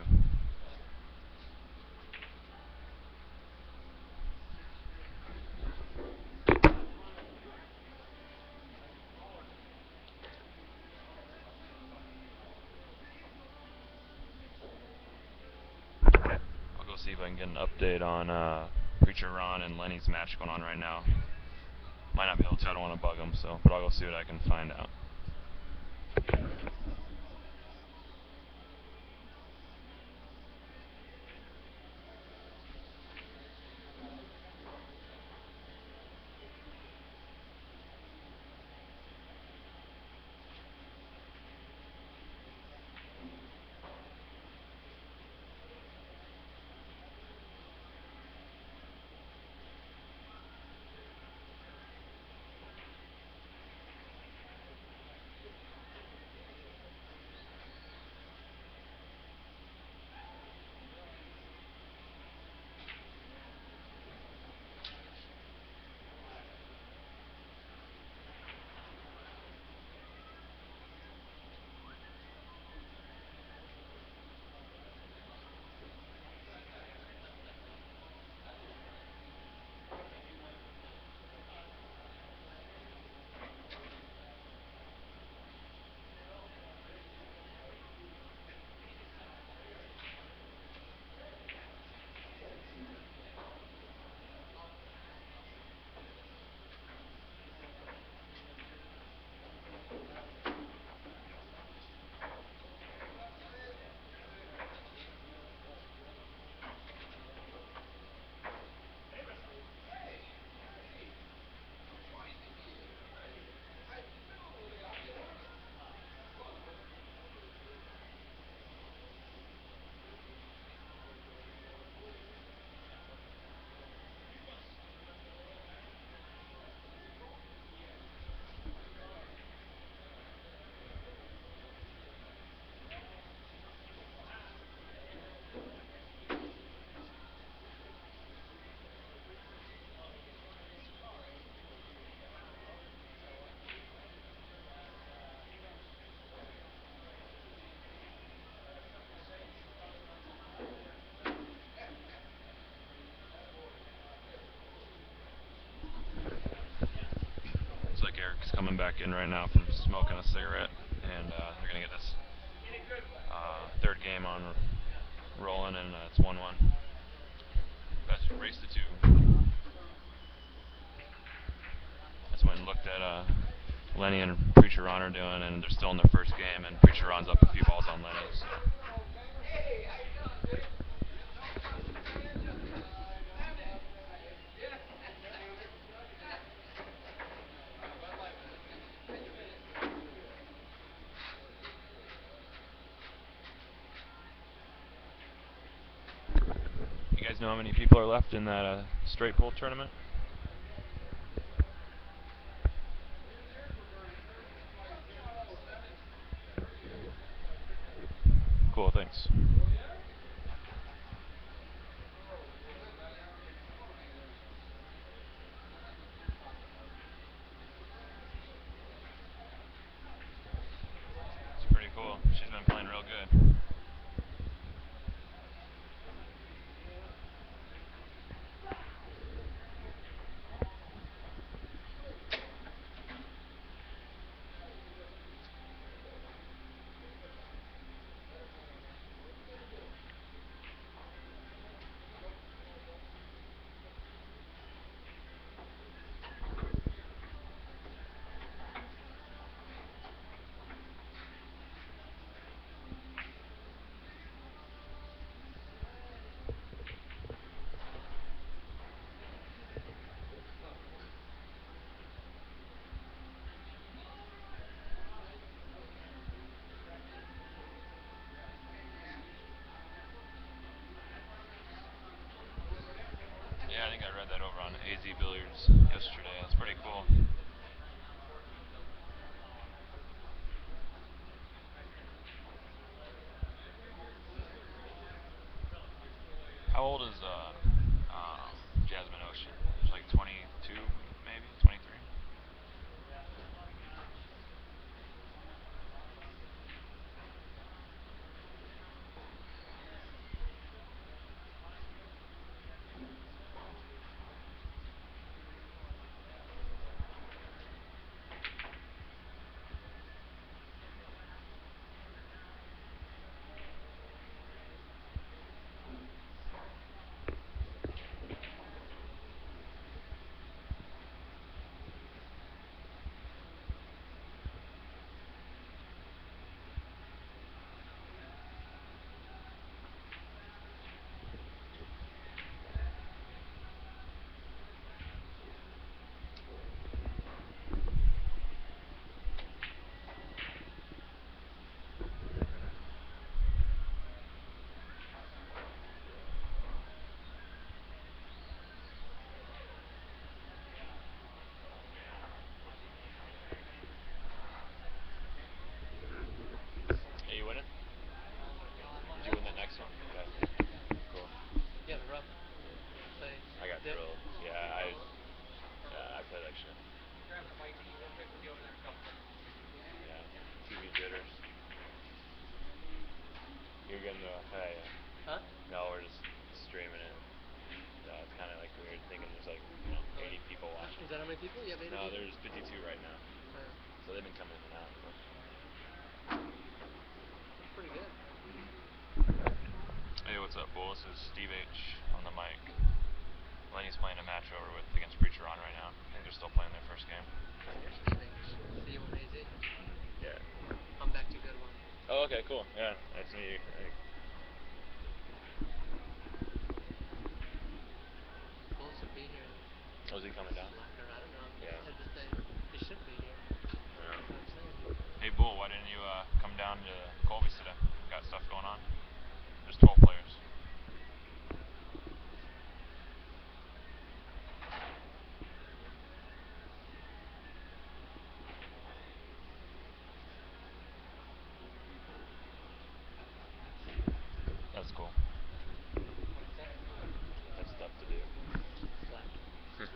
I'll go see if I can get an update on Preacher Ron and Lenny's match going on right now. Might not be able to, I don't want to bug them, but I'll go see what I can find out. Eric's coming back in right now from smoking a cigarette, and they're going to get this third game on rolling, and it's 1-1. That's race to 2. Just went and looked at Lenny and Preacher Ron are doing, and they're still in their first game, and Preacher Ron's up a few balls on Lenny. So. You guys know how many people are left in that straight pool tournament? Cool, thanks. It's pretty cool. She's been playing real good. Yeah, I think I read that over on AZ Billiards yesterday. That's pretty cool. How old is Jasmine Ocean? She's like 22, maybe 23. Are you winning? Did you win the next one? Okay. Cool. Yeah, the rub. Play. I got dip. drilled. Yeah, I play like shit. Yeah. TV jitters. You're getting the Huh? No, we're just streaming it. It's kind of like weird thinking there's like 80 people watching. Is that how many people? Yeah, maybe. No, there's 52 right now. Yeah. So they've been coming in and out. But. That's pretty good. Hey, what's up, Bull? This is Steve H on the mic. Lenny's playing a match over against Preacher On right now. I think they're still playing their first game. Steve H. See you on AZ. Yeah. I'm back to good one. Oh, okay, cool. Yeah, nice to meet you. Bulls should be here. Oh, is he coming down? Slacker, I don't know. Yeah. I just say he should be here. Yeah. That's what I'm saying. Hey, Bull, why didn't you come down to Colby's today? Got stuff going on? There's 12 players. That's cool. What's that? That's stuff to do. Slacker.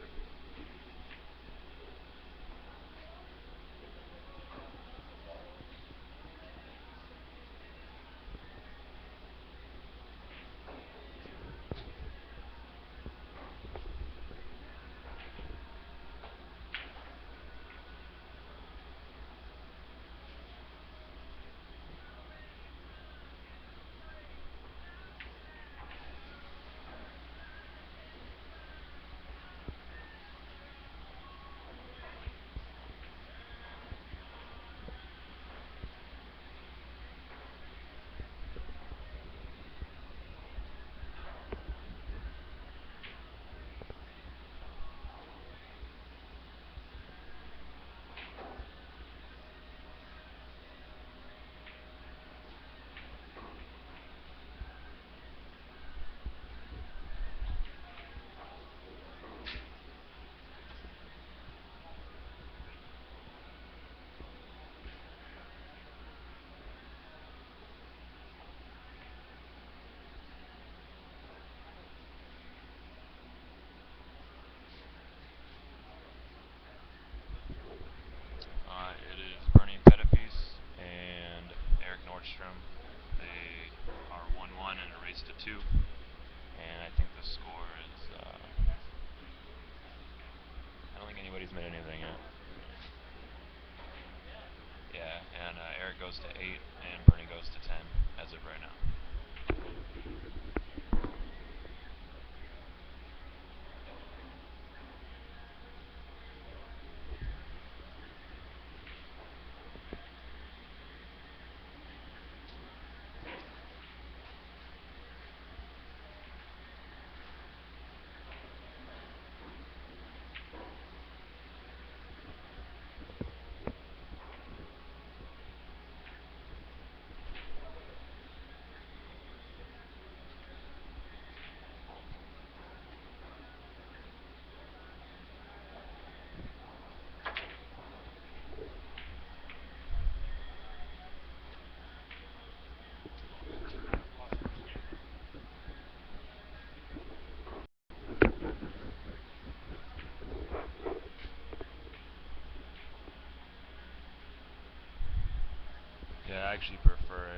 I actually prefer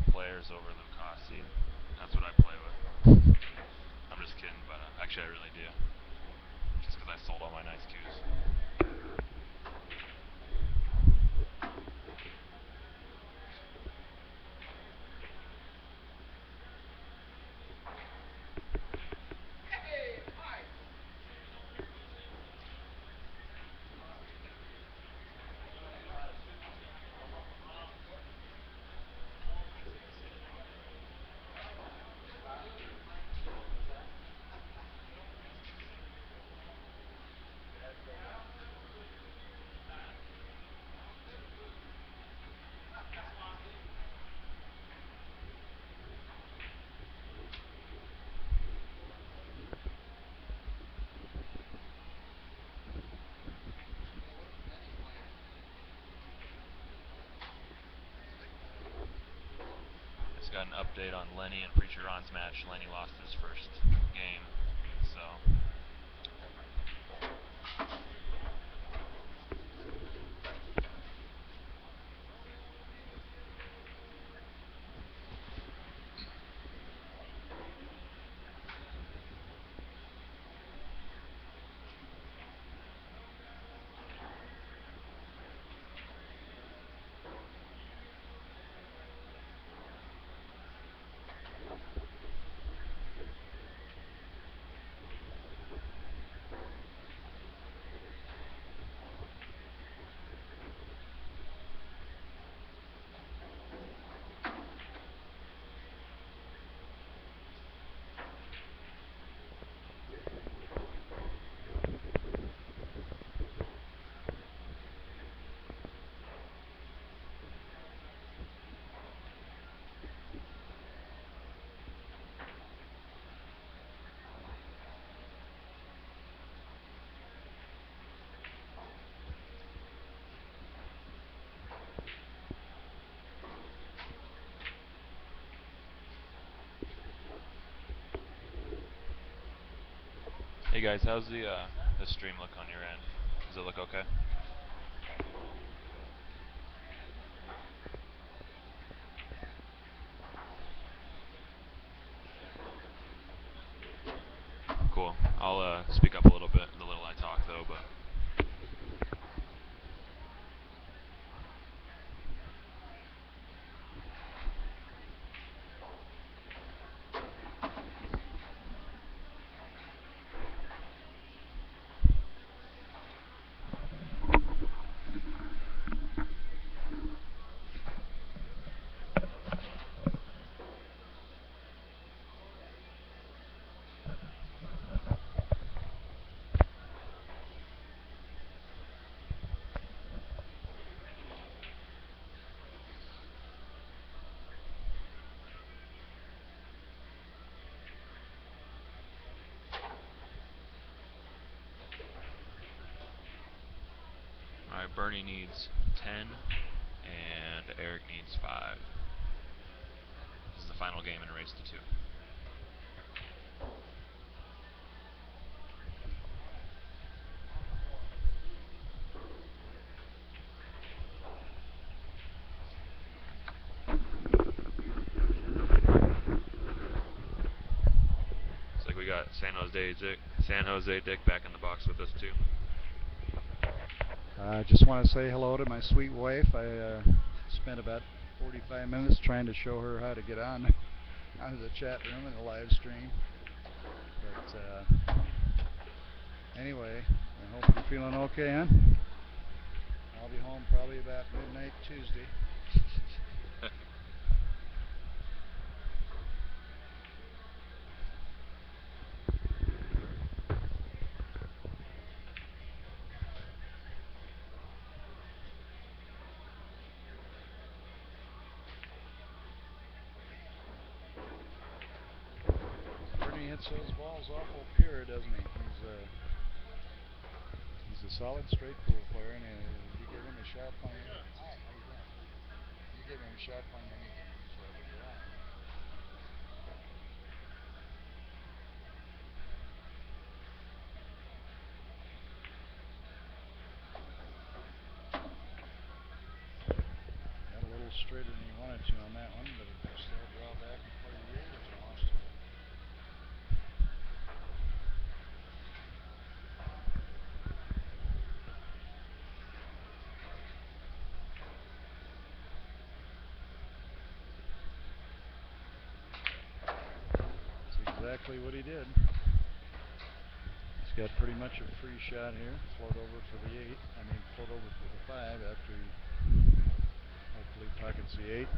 a players over Lucasi. That's what I play with. I'm just kidding, but actually I really do. Just because I sold all my nice cues. Just got an update on Lenny and Preacher Ron's match. Lenny lost his first game, so. Hey guys, how's the stream look on your end? Does it look okay? Cool. I'll speak up a little bit the little I talk though, but. Alright, Bernie needs 10, and Eric needs 5. This is the final game in a race to 2. Looks like we got San Jose Dick back in the box with us too. I just want to say hello to my sweet wife. I spent about 45 minutes trying to show her how to get on onto the chat room and the live stream. But anyway, I hope you're feeling okay, huh? I'll be home probably about midnight Tuesday. Bernie hits those balls awful pure, doesn't he? He's a solid straight pool player, and you give him a sharp on your. Hi, how you doing? You give him a sharp on anything, he's ready to go. Got a little straighter than you exactly what he did. He's got pretty much a free shot here. Float over for the 8. Float over for the 5 after he hopefully pockets the 8.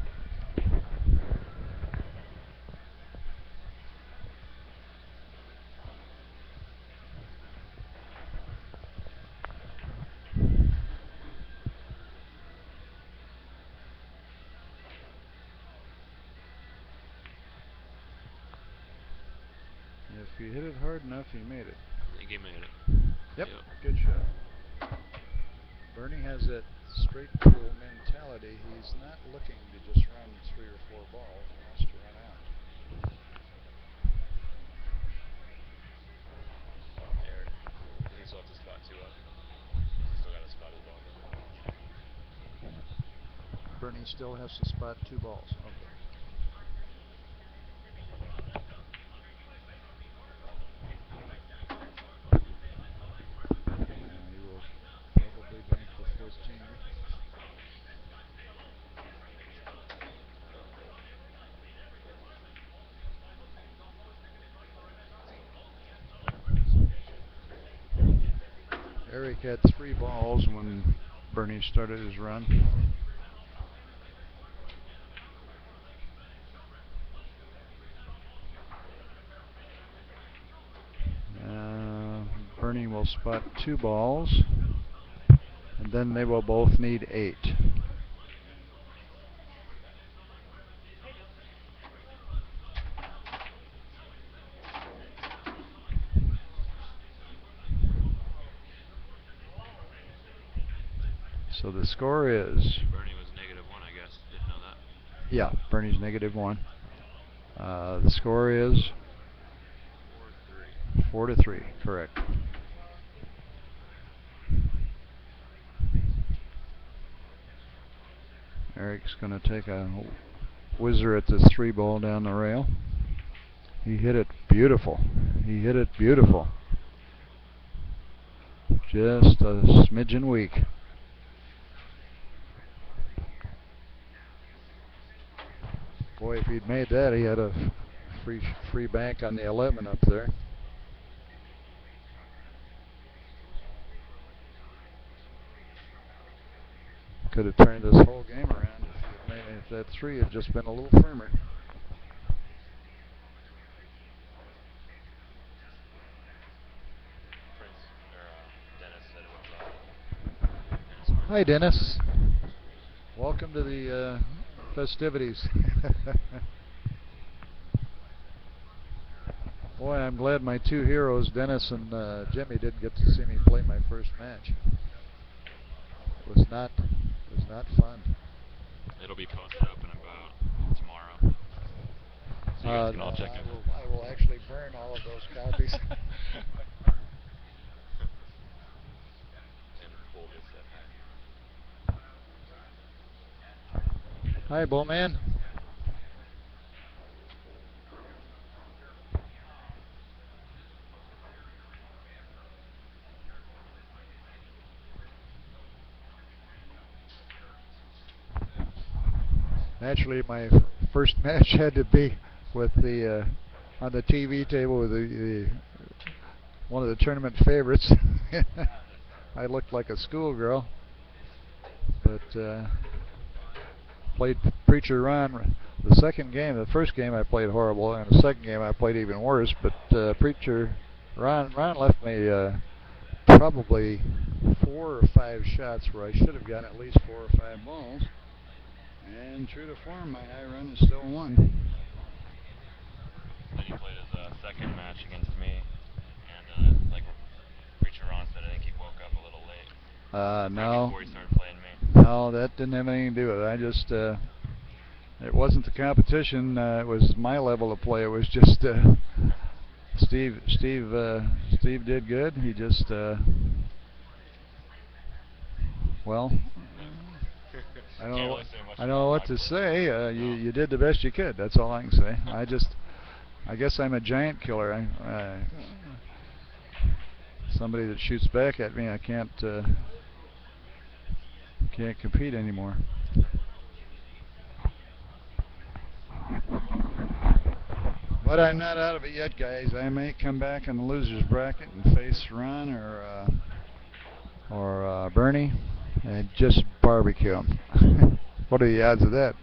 If he hit it hard enough, he made it. I think he made it. Yep. Good shot. Bernie has that straight pool mentality. He's not looking to just run 3 or 4 balls. He wants to run out. Eric, he still has to spot 2 up. He's still got to spot his ball. Bernie still has to spot 2 balls. Okay. He will probably bank the 14. Eric had 3 balls when Bernie started his run. Bernie will spot 2 balls, and then they will both need 8. So the score is... Bernie was -1, I guess. Didn't know that. Yeah, Bernie's -1. The score is... 4-3. 4-3, correct. Eric's going to take a whizzer at this 3 ball down the rail. He hit it beautiful. He hit it beautiful. Just a smidgen weak. Boy, if he'd made that, he had a free bank on the 11 up there. Could have turned this whole game around if that 3 had just been a little firmer. Dennis said it was Hi, Dennis. Welcome to the festivities. Boy, I'm glad my 2 heroes, Dennis and Jimmy, didn't get to see me play my first match. It was not fun. It'll be posted up in about tomorrow. So you guys can all check it. I will actually burn all of those copies. And pull this up. Hi, Bowman. Naturally, my first match had to be with the on the TV table with the one of the tournament favorites. I looked like a schoolgirl, but played Preacher Ron. The first game I played horrible, and the second game I played even worse. But Preacher Ron left me probably 4 or 5 shots where I should have gotten at least 4 or 5 balls. And true to form, my high run is still 1. Then he played his second match against me, and like Preacher Ron said, I think he woke up a little late. No. Before he started playing me. No, that didn't have anything to do with it. I just, it wasn't the competition. It was my level of play. It was just Steve did good. He just, well, I don't know what to say. You did the best you could. That's all I can say. I guess I'm a giant killer. Somebody that shoots back at me, I can't compete anymore. But I'm not out of it yet, guys. I may come back in the losers bracket and face Ron or Bernie and just barbecue him. What are the odds of that?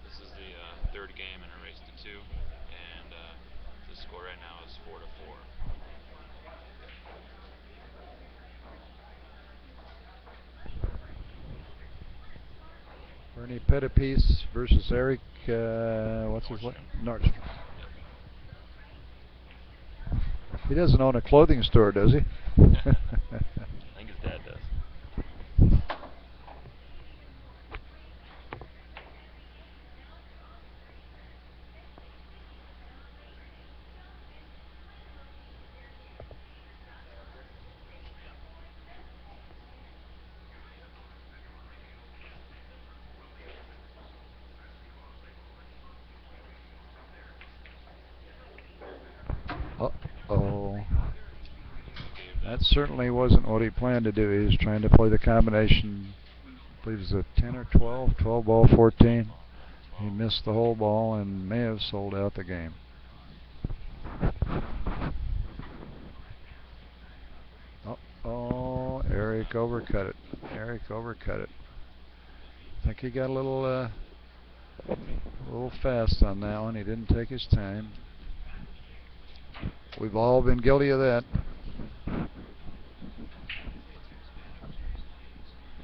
This is the third game in a race to 2, and the score right now is 4-4. Bernie Pettipiece versus Eric, what's his name? Nordstrom. He doesn't own a clothing store, does he? I think his dad does. Uh-oh. That certainly wasn't what he planned to do. He was trying to play the combination, I believe it was a 10 or 12, 12 ball 14. He missed the whole ball and may have sold out the game. Uh-oh, Eric overcut it. Eric overcut it. I think he got a little fast on that one. He didn't take his time. We've all been guilty of that.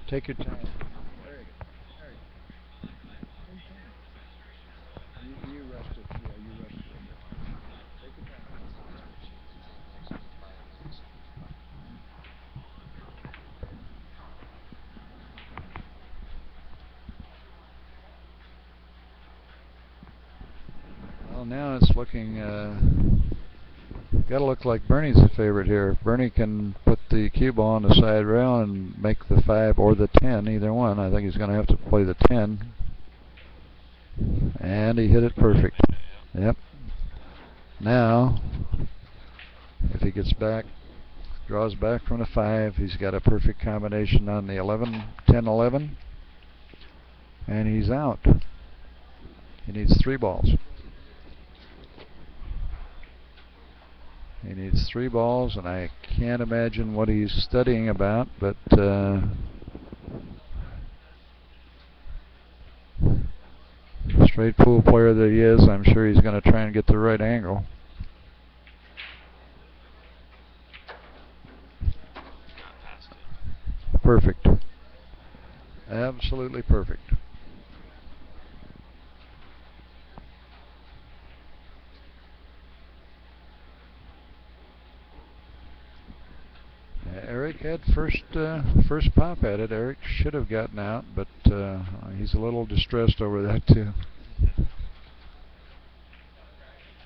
Take your time. Eric. You rushed it. Yeah, you rushed it. Take your time. Well, now it's looking, gotta look like Bernie's the favorite here. Bernie can put the cue ball on the side rail and make the 5 or the 10, either one. I think he's going to have to play the 10. And he hit it perfect. Yep. Now, if he gets back, draws back from the 5, he's got a perfect combination on the 11, 10, 11. And he's out. He needs 3 balls. He needs 3 balls, and I can't imagine what he's studying about, but straight pool player that he is, I'm sure he's going to try and get the right angle. Perfect. Absolutely perfect. Eric had first pop at it. Eric should have gotten out, but he's a little distressed over that too.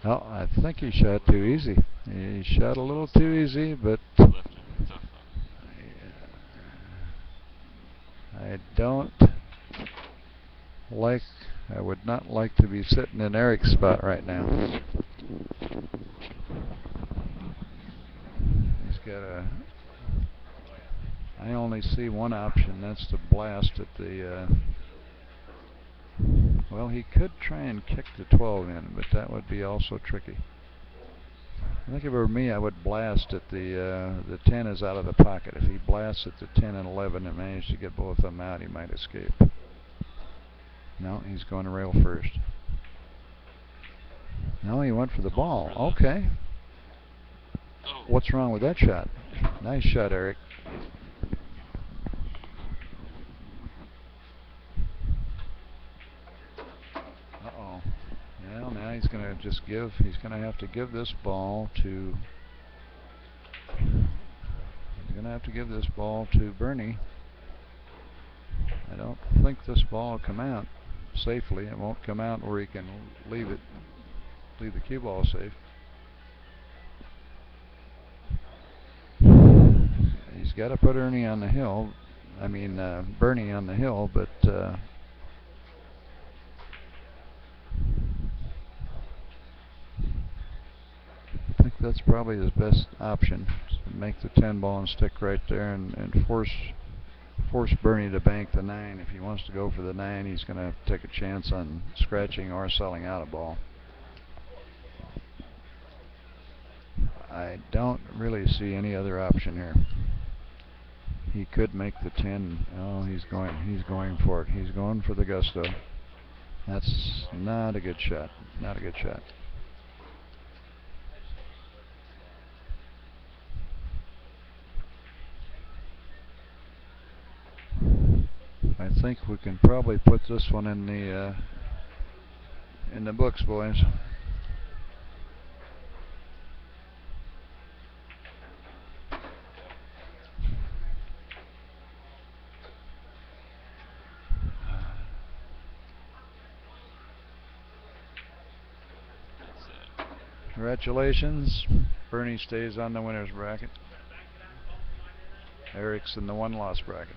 Well, I think he shot too easy. He shot a little too easy, but I would not like to be sitting in Eric's spot right now. He's got I only see one option, that's to blast at the, well, he could try and kick the 12 in, but that would be also tricky. I think if it were me, I would blast at the 10 is out of the pocket. If he blasts at the 10 and 11 and manages to get both of them out, he might escape. No, he's going to rail first. No, he went for the ball. For this. Okay. Oh. What's wrong with that shot? Nice shot, Eric. Uh-oh. Well, now he's going to just give. He's going to have to give this ball to. He's going to have to give this ball to Bernie. I don't think this ball will come out safely. It won't come out where he can leave the cue ball safe. He's got to put Ernie on the hill. I mean, Bernie on the hill, but I think that's probably his best option. Make the 10 ball and stick right there and force Bernie to bank the 9. If he wants to go for the 9, he's going to have to take a chance on scratching or selling out a ball. I don't really see any other option here. He could make the 10. Oh, he's going for it. He's going for the gusto. That's not a good shot. Not a good shot. I think we can probably put this one in the books, boys. Congratulations. Bernie stays on the winner's bracket. Eric's in the one-loss bracket.